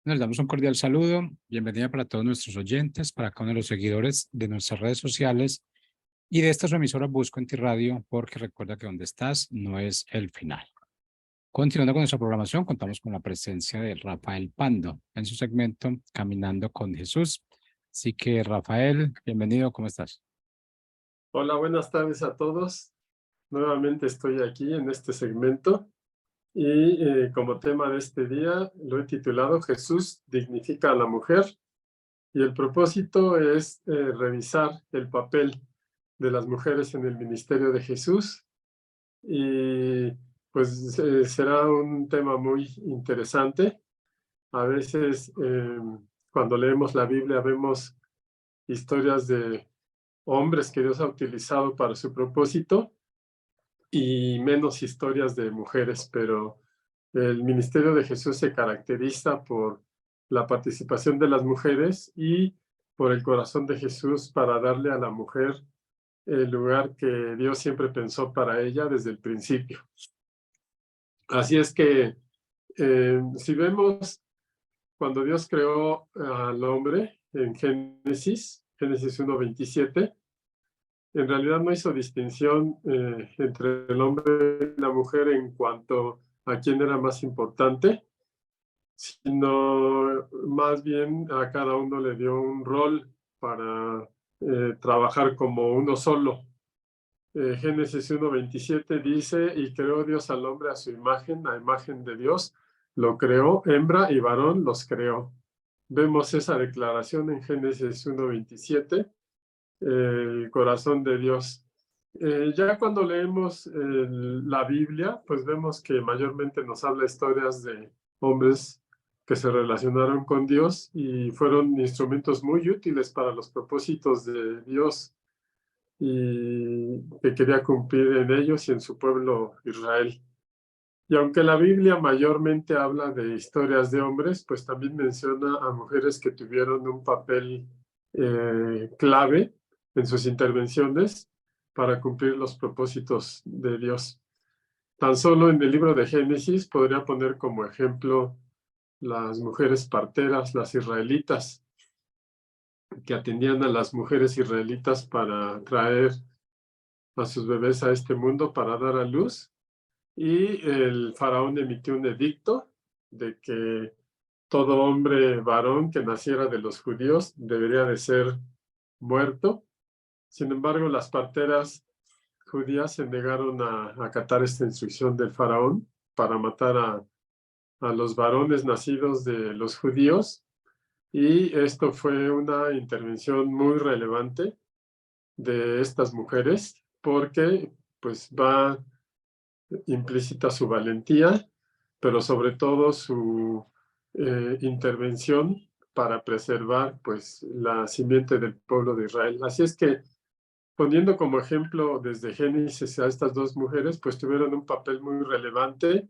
Nos damos un cordial saludo, bienvenida para todos nuestros oyentes, para cada uno de los seguidores de nuestras redes sociales y de esta su emisora Busco en Ti Radio, porque recuerda que donde estás no es el final. Continuando con nuestra programación, contamos con la presencia de Rafael Pando en su segmento Caminando con Jesús. Así que Rafael, bienvenido, ¿cómo estás? Hola, buenas tardes a todos. Nuevamente estoy aquí en este segmento y como tema de este día lo he titulado Jesús dignifica a la mujer, y el propósito es revisar el papel de las mujeres en el ministerio de Jesús, y pues será un tema muy interesante. A veces cuando leemos la Biblia vemos historias de hombres que Dios ha utilizado para su propósito y menos historias de mujeres, pero el ministerio de Jesús se caracteriza por la participación de las mujeres y por el corazón de Jesús para darle a la mujer el lugar que Dios siempre pensó para ella desde el principio. Así es que si vemos cuando Dios creó al hombre en Génesis 1:27, en realidad no hizo distinción entre el hombre y la mujer en cuanto a quién era más importante, sino más bien a cada uno le dio un rol para trabajar como uno solo. Génesis 1:27 dice, y creó Dios al hombre a su imagen, a imagen de Dios, lo creó, hembra y varón los creó. Vemos esa declaración en Génesis 1:27. El corazón de Dios. Ya cuando leemos la Biblia, pues vemos que mayormente nos habla historias de hombres que se relacionaron con Dios y fueron instrumentos muy útiles para los propósitos de Dios y que quería cumplir en ellos y en su pueblo Israel. Y aunque la Biblia mayormente habla de historias de hombres, pues también menciona a mujeres que tuvieron un papel clave en sus intervenciones para cumplir los propósitos de Dios. Tan solo en el libro de Génesis podría poner como ejemplo las mujeres parteras, las israelitas, que atendían a las mujeres israelitas para traer a sus bebés a este mundo para dar a luz. Y el faraón emitió un edicto de que todo hombre varón que naciera de los judíos debería de ser muerto. Sin embargo, las parteras judías se negaron a acatar esta instrucción del faraón para matar a los varones nacidos de los judíos, y esto fue una intervención muy relevante de estas mujeres porque pues va implícita su valentía, pero sobre todo su intervención para preservar pues la simiente del pueblo de Israel. Así es que, poniendo como ejemplo desde Génesis a estas dos mujeres, pues tuvieron un papel muy relevante,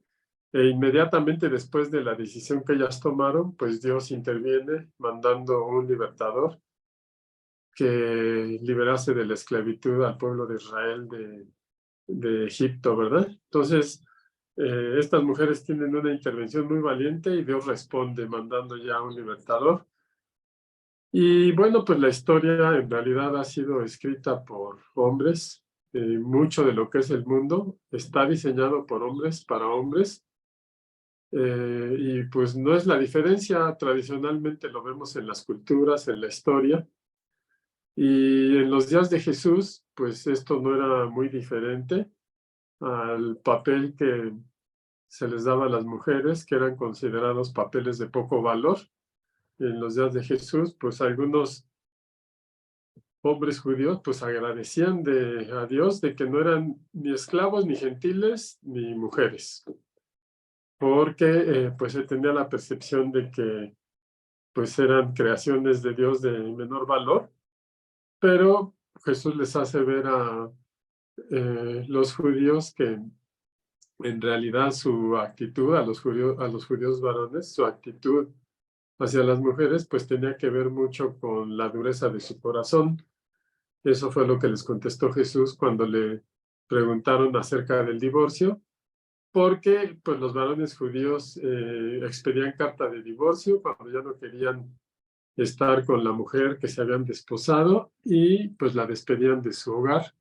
e inmediatamente después de la decisión que ellas tomaron, pues Dios interviene mandando un libertador que liberase de la esclavitud al pueblo de Israel de Egipto, ¿verdad? Entonces, estas mujeres tienen una intervención muy valiente y Dios responde mandando ya un libertador. Y bueno, pues la historia en realidad ha sido escrita por hombres. Mucho de lo que es el mundo está diseñado por hombres, para hombres. Y pues no es la diferencia, tradicionalmente lo vemos en las culturas, en la historia. Y en los días de Jesús, pues esto no era muy diferente al papel que se les daba a las mujeres, que eran considerados papeles de poco valor. En los días de Jesús, pues algunos hombres judíos pues agradecían a Dios de que no eran ni esclavos, ni gentiles, ni mujeres, porque pues se tenía la percepción de que pues eran creaciones de Dios de menor valor, pero Jesús les hace ver a los judíos que en realidad su actitud, a los judíos varones, su actitud hacia las mujeres, pues tenía que ver mucho con la dureza de su corazón. Eso fue lo que les contestó Jesús cuando le preguntaron acerca del divorcio. porque pues los varones judíos expedían carta de divorcio cuando ya no querían estar con la mujer que se habían desposado y pues la despedían de su hogar.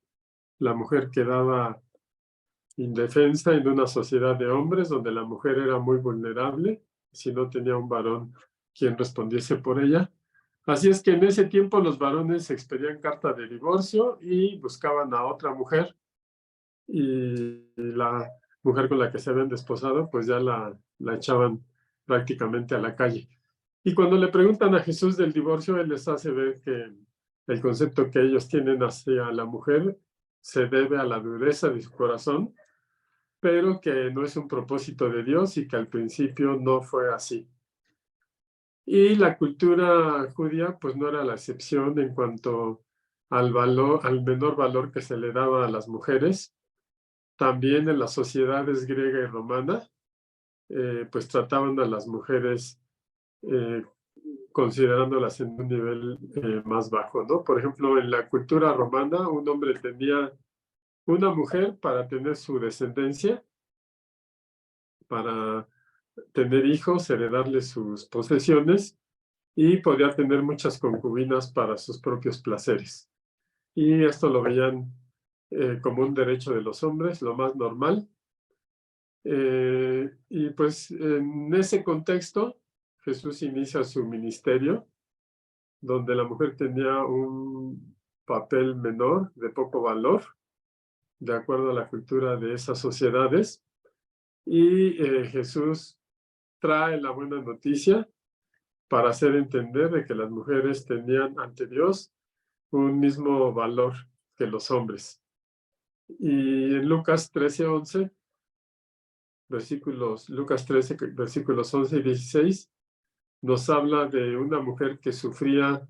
La mujer quedaba indefensa en una sociedad de hombres donde la mujer era muy vulnerable si no tenía un varón quien respondiese por ella. Así es que en ese tiempo los varones expedían carta de divorcio y buscaban a otra mujer, y la mujer con la que se habían desposado pues ya la echaban prácticamente a la calle. Y cuando le preguntan a Jesús del divorcio, él les hace ver que el concepto que ellos tienen hacia la mujer se debe a la dureza de su corazón, pero que no es un propósito de Dios y que al principio no fue así. Y la cultura judía pues no era la excepción en cuanto al valor, al menor valor que se le daba a las mujeres. También en las sociedades griega y romana, pues trataban a las mujeres eh, considerándolas en un nivel más bajo, ¿no? Por ejemplo, en la cultura romana, un hombre tenía una mujer para tener su descendencia, para tener hijos, heredarle sus posesiones, y podía tener muchas concubinas para sus propios placeres. Y esto lo veían como un derecho de los hombres, lo más normal. Y pues en ese contexto, Jesús inicia su ministerio, donde la mujer tenía un papel menor, de poco valor, de acuerdo a la cultura de esas sociedades. Y Jesús trae la buena noticia para hacer entender de que las mujeres tenían ante Dios un mismo valor que los hombres. Y en Lucas 13:11, Lucas 13, versículos 11 y 16, nos habla de una mujer que sufría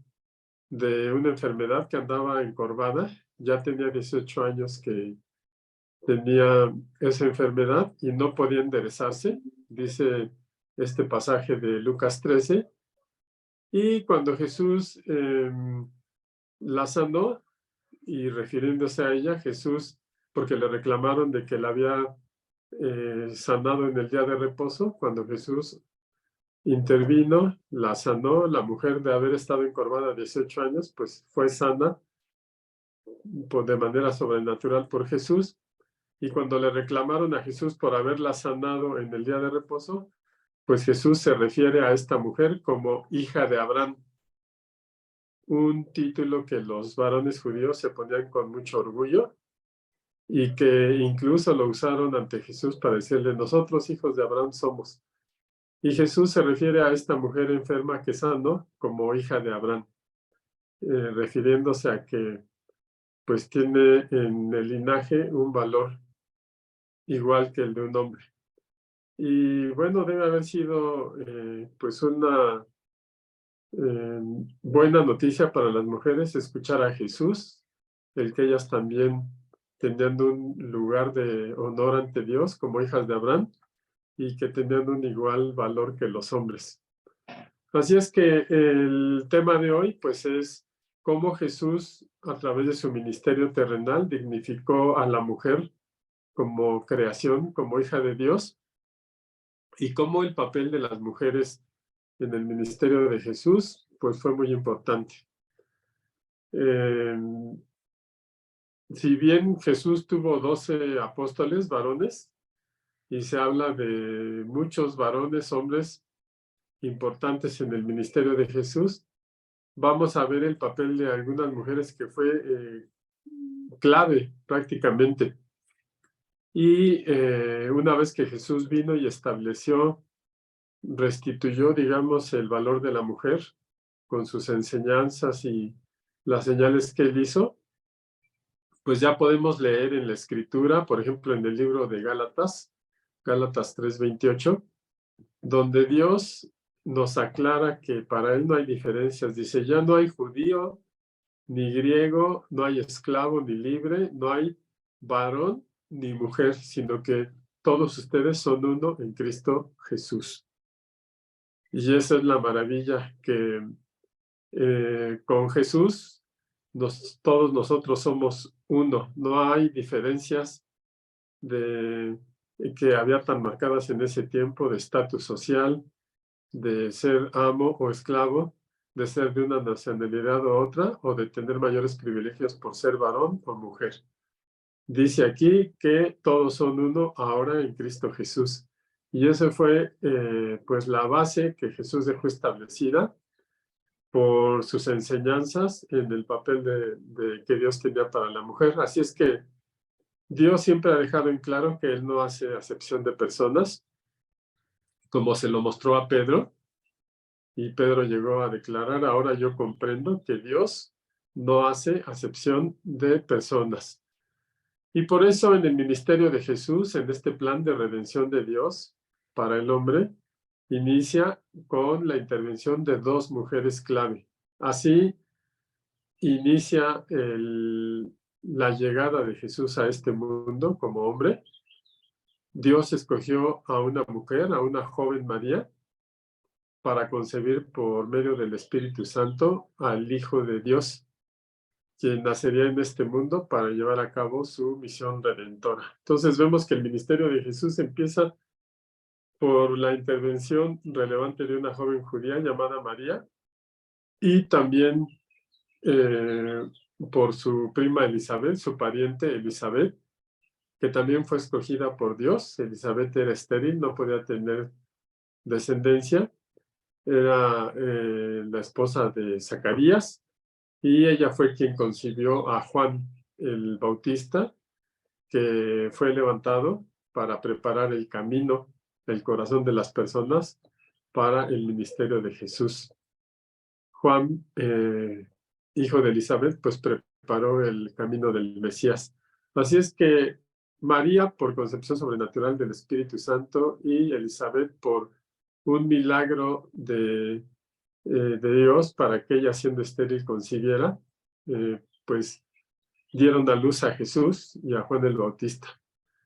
de una enfermedad, que andaba encorvada. Ya tenía 18 años que tenía esa enfermedad y no podía enderezarse, dice este pasaje de Lucas 13. Y cuando Jesús la sanó, y refiriéndose a ella, Jesús, porque le reclamaron de que la había sanado en el día de reposo, cuando Jesús intervino, la sanó, la mujer de haber estado encorvada 18 años, pues fue sana de manera sobrenatural por Jesús. Y cuando le reclamaron a Jesús por haberla sanado en el día de reposo, pues Jesús se refiere a esta mujer como hija de Abraham, un título que los varones judíos se ponían con mucho orgullo y que incluso lo usaron ante Jesús para decirle: nosotros hijos de Abraham somos. Y Jesús se refiere a esta mujer enferma que sanó como hija de Abraham, refiriéndose a que pues tiene en el linaje un valor igual que el de un hombre. Y bueno, debe haber sido pues una buena noticia para las mujeres escuchar a Jesús, el que ellas también tenían un lugar de honor ante Dios como hijas de Abraham y que tenían un igual valor que los hombres. Así es que el tema de hoy pues es cómo Jesús, a través de su ministerio terrenal, dignificó a la mujer como creación, como hija de Dios, y cómo el papel de las mujeres en el ministerio de Jesús pues fue muy importante. Si bien Jesús tuvo 12 apóstoles varones, y se habla de muchos varones, hombres importantes en el ministerio de Jesús, vamos a ver el papel de algunas mujeres que fue clave prácticamente. Y una vez que Jesús vino y estableció, restituyó, digamos, el valor de la mujer con sus enseñanzas y las señales que él hizo, pues ya podemos leer en la Escritura, por ejemplo, en el libro de Gálatas 3:28, donde Dios nos aclara que para él no hay diferencias. Dice: ya no hay judío ni griego, no hay esclavo ni libre, no hay varón ni mujer, sino que todos ustedes son uno en Cristo Jesús. Y esa es la maravilla, que con Jesús todos nosotros somos uno. No hay diferencias de que había tan marcadas en ese tiempo de estatus social, de ser amo o esclavo, de ser de una nacionalidad u otra, o de tener mayores privilegios por ser varón o mujer. Dice aquí que todos son uno ahora en Cristo Jesús. Y esa fue pues la base que Jesús dejó establecida por sus enseñanzas en el papel de que Dios tenía para la mujer. Así es que Dios siempre ha dejado en claro que Él no hace acepción de personas, como se lo mostró a Pedro, y Pedro llegó a declarar: ahora yo comprendo que Dios no hace acepción de personas. Y por eso en el ministerio de Jesús, en este plan de redención de Dios para el hombre, inicia con la intervención de dos mujeres clave. Así inicia la llegada de Jesús a este mundo como hombre. Dios escogió a una mujer, a una joven María, para concebir por medio del Espíritu Santo al Hijo de Dios, quien nacería en este mundo para llevar a cabo su misión redentora. Entonces vemos que el ministerio de Jesús empieza por la intervención relevante de una joven judía llamada María, y también por su prima Elizabeth, su pariente Elizabeth, que también fue escogida por Dios. Elizabeth era estéril, no podía tener descendencia, era la esposa de Zacarías, y ella fue quien concibió a Juan el Bautista, que fue levantado para preparar el camino, el corazón de las personas para el ministerio de Jesús. Juan, hijo de Elizabeth, pues preparó el camino del Mesías. Así es que María, por concepción sobrenatural del Espíritu Santo, y Elizabeth, por un milagro de Dios para que ella, siendo estéril, concibiera, pues dieron a luz a Jesús y a Juan el Bautista.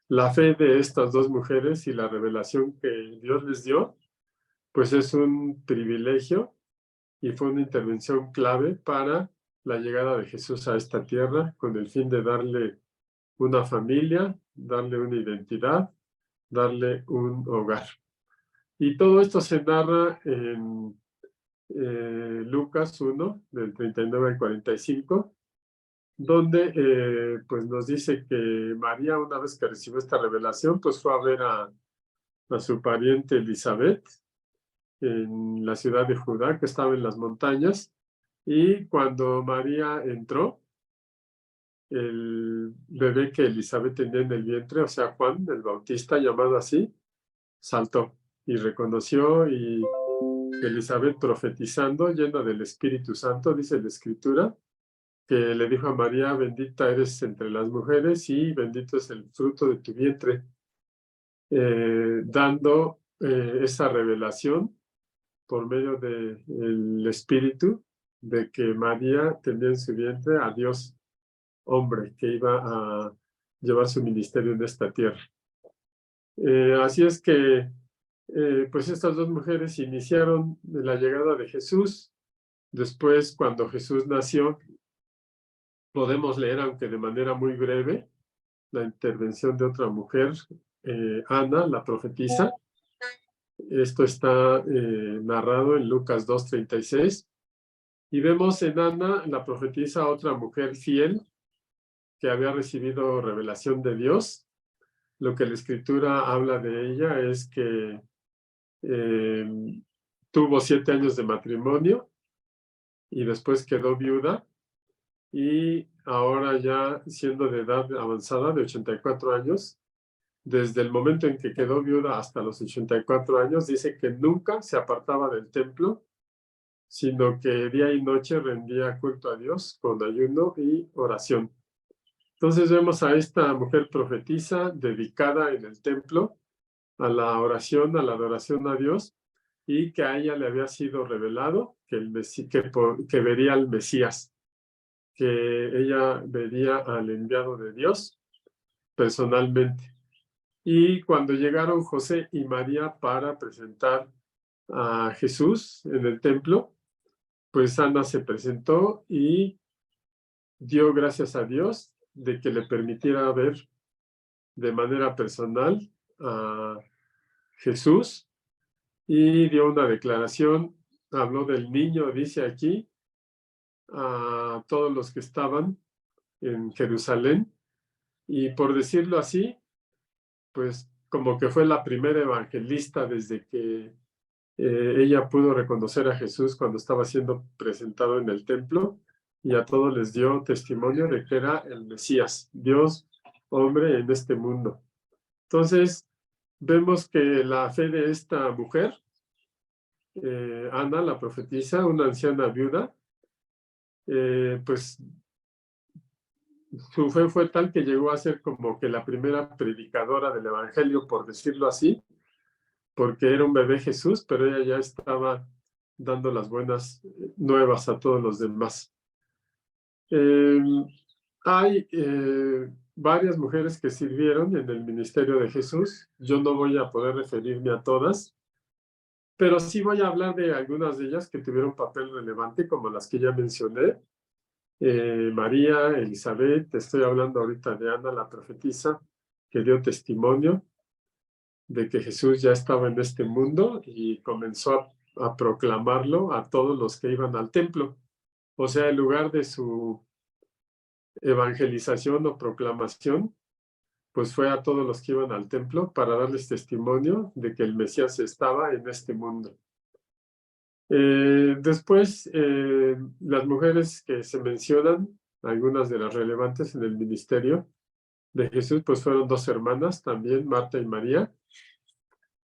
La fe de estas dos mujeres y la revelación que Dios les dio, pues es un privilegio y fue una intervención clave para la llegada de Jesús a esta tierra, con el fin de darle una familia, darle una identidad, darle un hogar. Y todo esto se narra en Lucas 1, del 39 al 45, donde pues nos dice que María, una vez que recibió esta revelación, pues fue a ver a su pariente Elizabeth en la ciudad de Judá, que estaba en las montañas, y cuando María entró, el bebé que Elizabeth tenía en el vientre, o sea, Juan el Bautista, llamado así, saltó y reconoció, y Elizabeth, profetizando, llena del Espíritu Santo, dice la Escritura, que le dijo a María: bendita eres entre las mujeres y bendito es el fruto de tu vientre, dando esa revelación por medio del Espíritu, de que María tenía en su vientre a Dios hombre, que iba a llevar su ministerio en esta tierra. Así es que pues estas dos mujeres iniciaron la llegada de Jesús. Después, cuando Jesús nació, podemos leer, aunque de manera muy breve, la intervención de otra mujer, Ana, la profetisa. Esto está narrado en Lucas 2:36. Y vemos en Ana, la profetisa, otra mujer fiel que había recibido revelación de Dios. Lo que la Escritura habla de ella es que tuvo 7 años de matrimonio y después quedó viuda, y ahora, ya siendo de edad avanzada, de 84 años, desde el momento en que quedó viuda hasta los 84 años, dice que nunca se apartaba del templo, sino que día y noche rendía culto a Dios con ayuno y oración. Entonces vemos a esta mujer profetisa dedicada en el templo a la oración, a la adoración a Dios, y que a ella le había sido revelado que vería al Mesías, que ella vería al enviado de Dios personalmente. Y cuando llegaron José y María para presentar a Jesús en el templo, pues Ana se presentó y dio gracias a Dios de que le permitiera ver de manera personal a Jesús y dio una declaración, habló del niño, dice aquí, a todos los que estaban en Jerusalén, y por decirlo así, pues como que fue la primera evangelista desde que ella pudo reconocer a Jesús cuando estaba siendo presentado en el templo, y a todos les dio testimonio de que era el Mesías, Dios, hombre en este mundo. Entonces, vemos que la fe de esta mujer, Ana, la profetisa, una anciana viuda, pues su fe fue tal que llegó a ser como que la primera predicadora del Evangelio, por decirlo así, porque era un bebé Jesús, pero ella ya estaba dando las buenas nuevas a todos los demás. Hay varias mujeres que sirvieron en el ministerio de Jesús. Yo no voy a poder referirme a todas, pero sí voy a hablar de algunas de ellas que tuvieron papel relevante, como las que ya mencioné. María, Elizabeth, estoy hablando ahorita de Ana, la profetisa, que dio testimonio de que Jesús ya estaba en este mundo y comenzó a proclamarlo a todos los que iban al templo. O sea, el lugar de su evangelización o proclamación, pues fue a todos los que iban al templo para darles testimonio de que el Mesías estaba en este mundo. Después, las mujeres que se mencionan, algunas de las relevantes en el ministerio de Jesús, pues fueron dos hermanas también, Marta y María,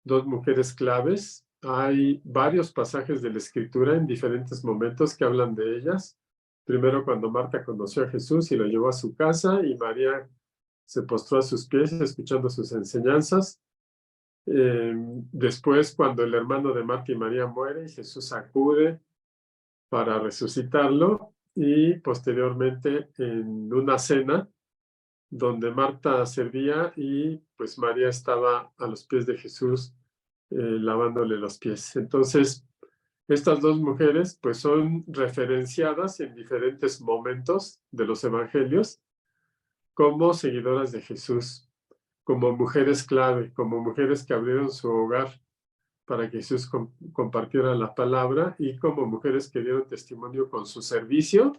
dos mujeres claves. Hay varios pasajes de la Escritura en diferentes momentos que hablan de ellas. Primero, cuando Marta conoció a Jesús y lo llevó a su casa, y María se postró a sus pies escuchando sus enseñanzas. Después, cuando el hermano de Marta y María muere y Jesús acude para resucitarlo, y posteriormente en una cena donde Marta servía y pues María estaba a los pies de Jesús lavándole los pies. Entonces, estas dos mujeres pues son referenciadas en diferentes momentos de los evangelios como seguidoras de Jesús, como mujeres clave, como mujeres que abrieron su hogar para que Jesús compartiera la palabra, y como mujeres que dieron testimonio con su servicio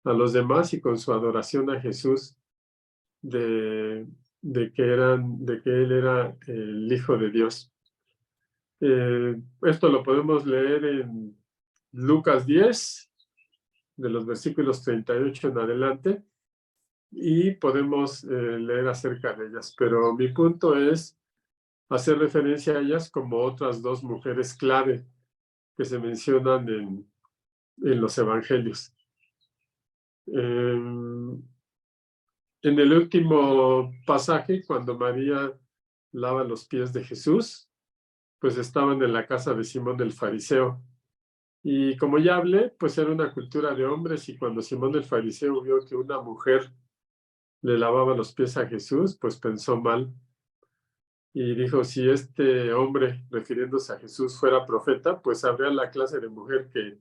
a los demás y con su adoración a Jesús de que Él era el Hijo de Dios. Esto lo podemos leer en Lucas 10, de los versículos 38 en adelante, y podemos leer acerca de ellas. Pero mi punto es hacer referencia a ellas como otras dos mujeres clave que se mencionan en los evangelios. En el último pasaje, cuando María lava los pies de Jesús, pues estaban en la casa de Simón el fariseo. Y como ya hablé, pues era una cultura de hombres, y cuando Simón el fariseo vio que una mujer le lavaba los pies a Jesús, pues pensó mal y dijo, si este hombre, refiriéndose a Jesús, fuera profeta, pues habría la clase de mujer que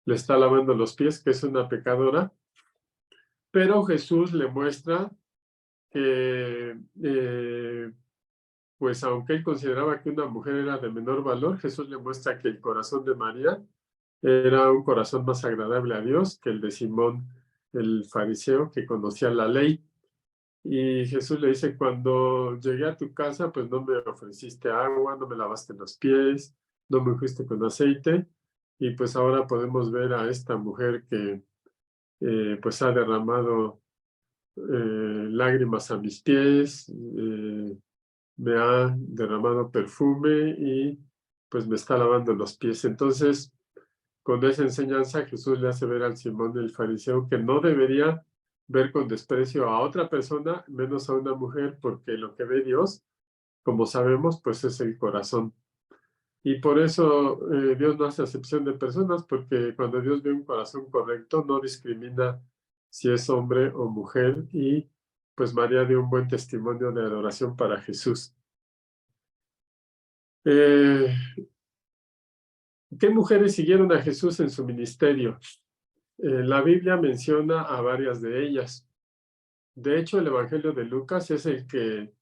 le está lavando los pies, que es una pecadora. Pero Jesús le muestra que, pues aunque él consideraba que una mujer era de menor valor, Jesús le muestra que el corazón de María era un corazón más agradable a Dios que el de Simón el fariseo, que conocía la ley. Y Jesús le dice, cuando llegué a tu casa, pues no me ofreciste agua, no me lavaste los pies, no me fuiste con aceite, y pues ahora podemos ver a esta mujer que pues ha derramado lágrimas a mis pies, me ha derramado perfume y pues me está lavando los pies. Entonces, con esa enseñanza, Jesús le hace ver al Simón el fariseo que no debería ver con desprecio a otra persona, menos a una mujer, porque lo que ve Dios, como sabemos, pues es el corazón. Y por eso Dios no hace acepción de personas, porque cuando Dios ve un corazón correcto, no discrimina si es hombre o mujer, y pues María dio un buen testimonio de adoración para Jesús. ¿Qué mujeres siguieron a Jesús en su ministerio? La Biblia menciona a varias de ellas. De hecho, el Evangelio de Lucas es el que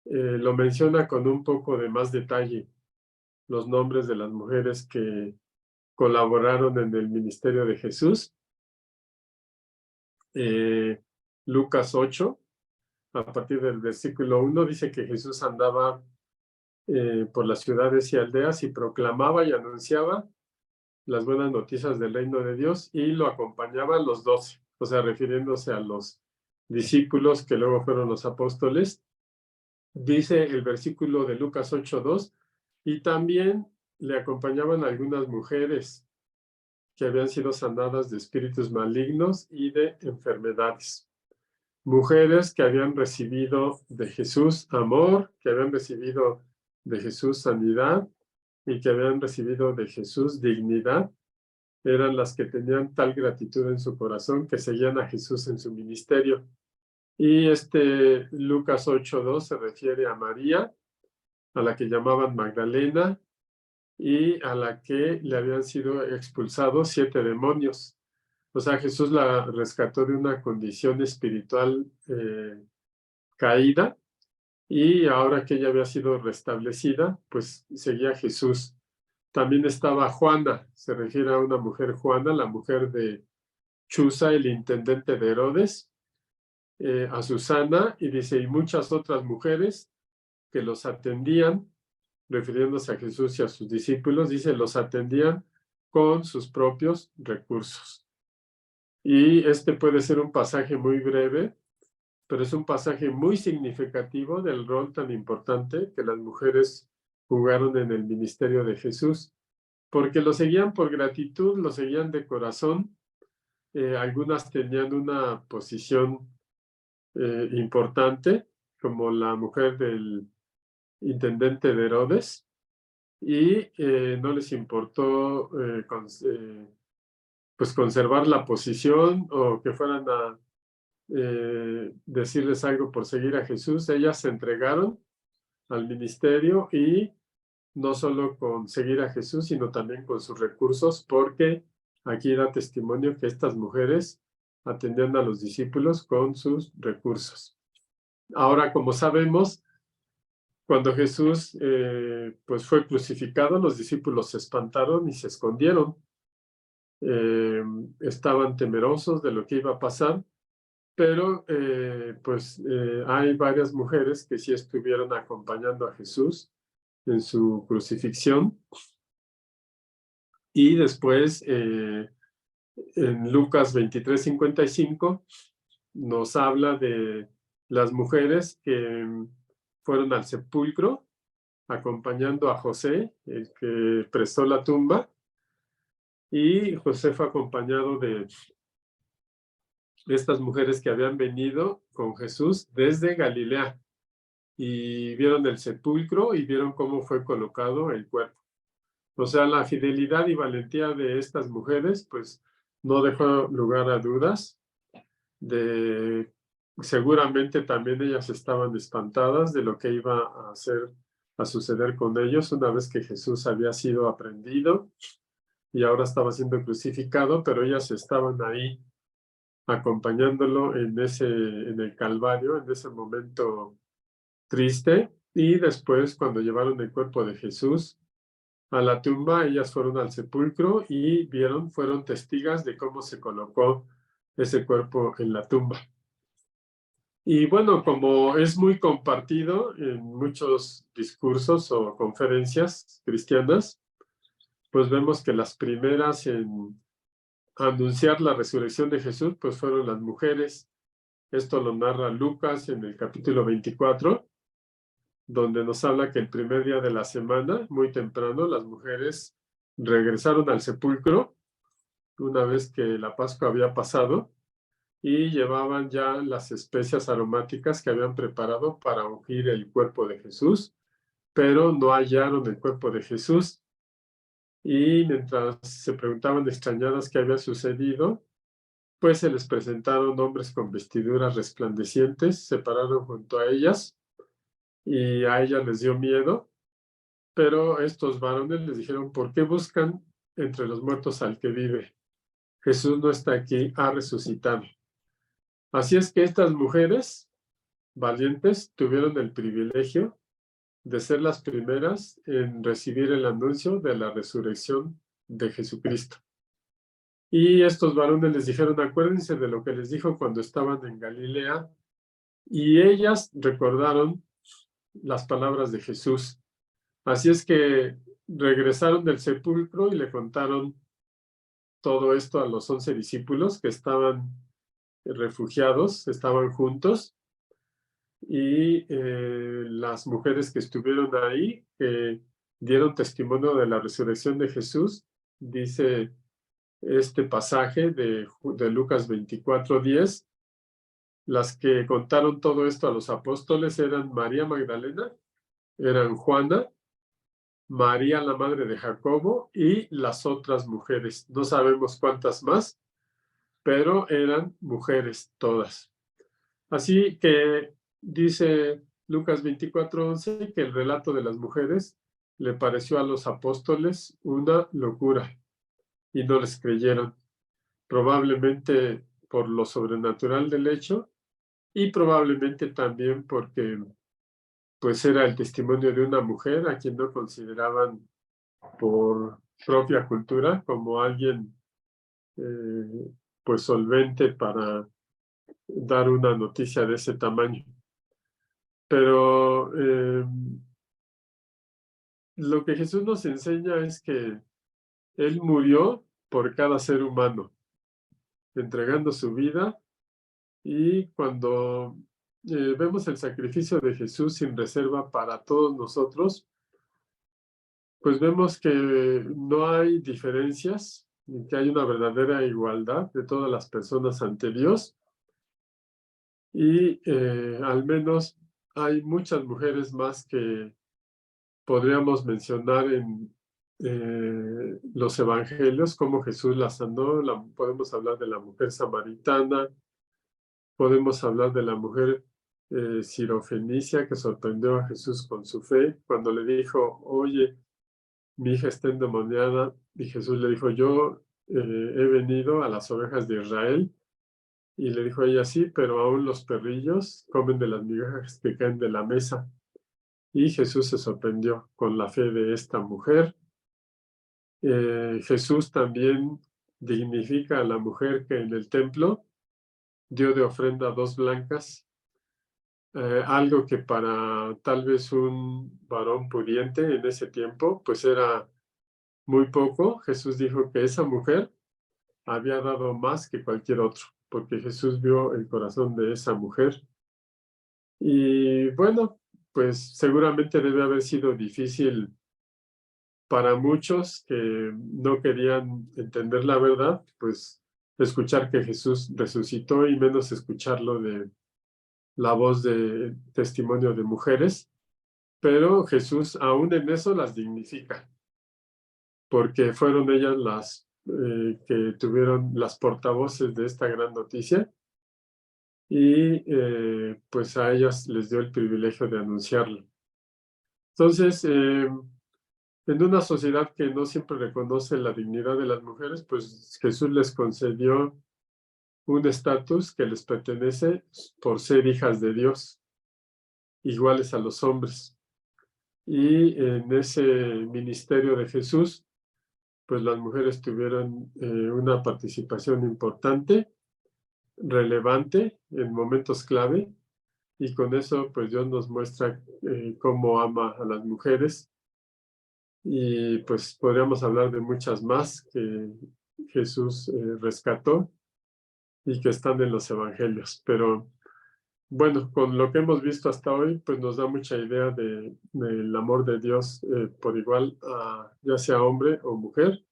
lo menciona con un poco de más detalle, los nombres de las mujeres que colaboraron en el ministerio de Jesús. Lucas 8, a partir del versículo 1, dice que Jesús andaba por las ciudades y aldeas y proclamaba y anunciaba las buenas noticias del reino de Dios, y lo acompañaban los 12, o sea, refiriéndose a los discípulos que luego fueron los apóstoles. Dice el versículo de Lucas 8:2, y también le acompañaban algunas mujeres que habían sido sanadas de espíritus malignos y de enfermedades. Mujeres que habían recibido de Jesús amor, que habían recibido de Jesús sanidad y que habían recibido de Jesús dignidad, eran las que tenían tal gratitud en su corazón que seguían a Jesús en su ministerio. Y Lucas 8:2 se refiere a María, a la que llamaban Magdalena, y a la que le habían sido expulsados 7 demonios. O sea, Jesús la rescató de una condición espiritual caída, y ahora que ella había sido restablecida, pues seguía a Jesús. También estaba Juana, se refiere a una mujer Juana, la mujer de Chuza, el intendente de Herodes, a Susana, y dice, y muchas otras mujeres que los atendían, refiriéndose a Jesús y a sus discípulos, dice, los atendían con sus propios recursos. Y puede ser un pasaje muy breve, pero es un pasaje muy significativo del rol tan importante que las mujeres jugaron en el ministerio de Jesús, porque lo seguían por gratitud, lo seguían de corazón. Algunas tenían una posición importante, como la mujer del intendente de Herodes, y no les importó pues conservar la posición o que fueran a decirles algo por seguir a Jesús. Ellas se entregaron al ministerio, y no solo con seguir a Jesús, sino también con sus recursos, porque aquí da testimonio que estas mujeres atendían a los discípulos con sus recursos. Ahora, como sabemos, cuando Jesús pues fue crucificado, los discípulos se espantaron y se escondieron. Estaban temerosos de lo que iba a pasar, pero hay varias mujeres que sí estuvieron acompañando a Jesús en su crucifixión. Y después, en Lucas 23:55, nos habla de las mujeres que fueron al sepulcro acompañando a José, el que prestó la tumba, y José fue acompañado de estas mujeres que habían venido con Jesús desde Galilea, y vieron el sepulcro y vieron cómo fue colocado el cuerpo. O sea, la fidelidad y valentía de estas mujeres, pues, no dejó lugar a dudas. Seguramente también ellas estaban espantadas de lo que iba a suceder con ellos una vez que Jesús había sido aprehendido y ahora estaba siendo crucificado, pero ellas estaban ahí acompañándolo en el Calvario, en ese momento triste. Y después, cuando llevaron el cuerpo de Jesús a la tumba, ellas fueron al sepulcro y fueron testigas de cómo se colocó ese cuerpo en la tumba. Y bueno, como es muy compartido en muchos discursos o conferencias cristianas, pues vemos que las primeras en anunciar la resurrección de Jesús, pues fueron las mujeres. Esto lo narra Lucas en el capítulo 24, donde nos habla que el primer día de la semana, muy temprano, las mujeres regresaron al sepulcro una vez que la Pascua había pasado, y llevaban ya las especias aromáticas que habían preparado para ungir el cuerpo de Jesús, pero no hallaron el cuerpo de Jesús. Y mientras se preguntaban extrañadas qué había sucedido, pues se les presentaron hombres con vestiduras resplandecientes, se pararon junto a ellas, y a ellas les dio miedo, pero estos varones les dijeron, ¿por qué buscan entre los muertos al que vive? Jesús no está aquí, ha resucitado. Así es que estas mujeres valientes tuvieron el privilegio de ser las primeras en recibir el anuncio de la resurrección de Jesucristo. Y estos varones les dijeron, acuérdense de lo que les dijo cuando estaban en Galilea, y ellas recordaron las palabras de Jesús. Así es que regresaron del sepulcro y le contaron todo esto a los 11 discípulos que estaban refugiados, estaban juntos, y las mujeres que estuvieron ahí, que dieron testimonio de la resurrección de Jesús, dice este pasaje de Lucas 24:10, las que contaron todo esto a los apóstoles eran María Magdalena, eran Juana, María la madre de Jacobo y las otras mujeres. No sabemos cuántas más, pero eran mujeres todas. Así que dice Lucas 24:11 que el relato de las mujeres le pareció a los apóstoles una locura y no les creyeron, probablemente por lo sobrenatural del hecho y probablemente también porque pues era el testimonio de una mujer a quien no consideraban por propia cultura como alguien pues solvente para dar una noticia de ese tamaño. Pero lo que Jesús nos enseña es que Él murió por cada ser humano, entregando su vida, y cuando vemos el sacrificio de Jesús sin reserva para todos nosotros, pues vemos que no hay diferencias, y que hay una verdadera igualdad de todas las personas ante Dios, y al menos hay muchas mujeres más que podríamos mencionar en los evangelios, cómo Jesús las sanó. Podemos hablar de la mujer samaritana, podemos hablar de la mujer sirofenicia que sorprendió a Jesús con su fe cuando le dijo, oye, mi hija está endemoniada, y Jesús le dijo, yo he venido a las ovejas de Israel, y le dijo ella, sí, pero aún los perrillos comen de las migajas que caen de la mesa. Y Jesús se sorprendió con la fe de esta mujer. Jesús también dignifica a la mujer que en el templo dio de ofrenda 2 blancas, algo que para tal vez un varón pudiente en ese tiempo, pues era muy poco. Jesús dijo que esa mujer había dado más que cualquier otro, porque Jesús vio el corazón de esa mujer. Y bueno, pues seguramente debe haber sido difícil para muchos que no querían entender la verdad, pues escuchar que Jesús resucitó, y menos escucharlo de la voz de testimonio de mujeres, pero Jesús aún en eso las dignifica, porque fueron ellas las que tuvieron las portavoces de esta gran noticia, y pues a ellas les dio el privilegio de anunciarlo. Entonces, en una sociedad que no siempre reconoce la dignidad de las mujeres, pues Jesús les concedió un estatus que les pertenece por ser hijas de Dios, iguales a los hombres. Y en ese ministerio de Jesús, pues las mujeres tuvieron una participación importante, relevante, en momentos clave, y con eso pues Dios nos muestra cómo ama a las mujeres. Y pues podríamos hablar de muchas más que Jesús rescató y que están en los evangelios. Pero bueno, con lo que hemos visto hasta hoy, pues nos da mucha idea del amor de Dios por igual, ya sea hombre o mujer,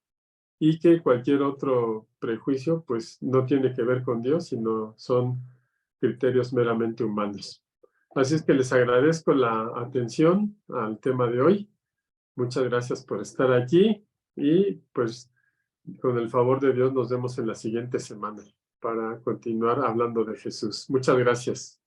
y que cualquier otro prejuicio pues no tiene que ver con Dios, sino son criterios meramente humanos. Así es que les agradezco la atención al tema de hoy. Muchas gracias por estar aquí, y pues con el favor de Dios nos vemos en la siguiente semana para continuar hablando de Jesús. Muchas gracias.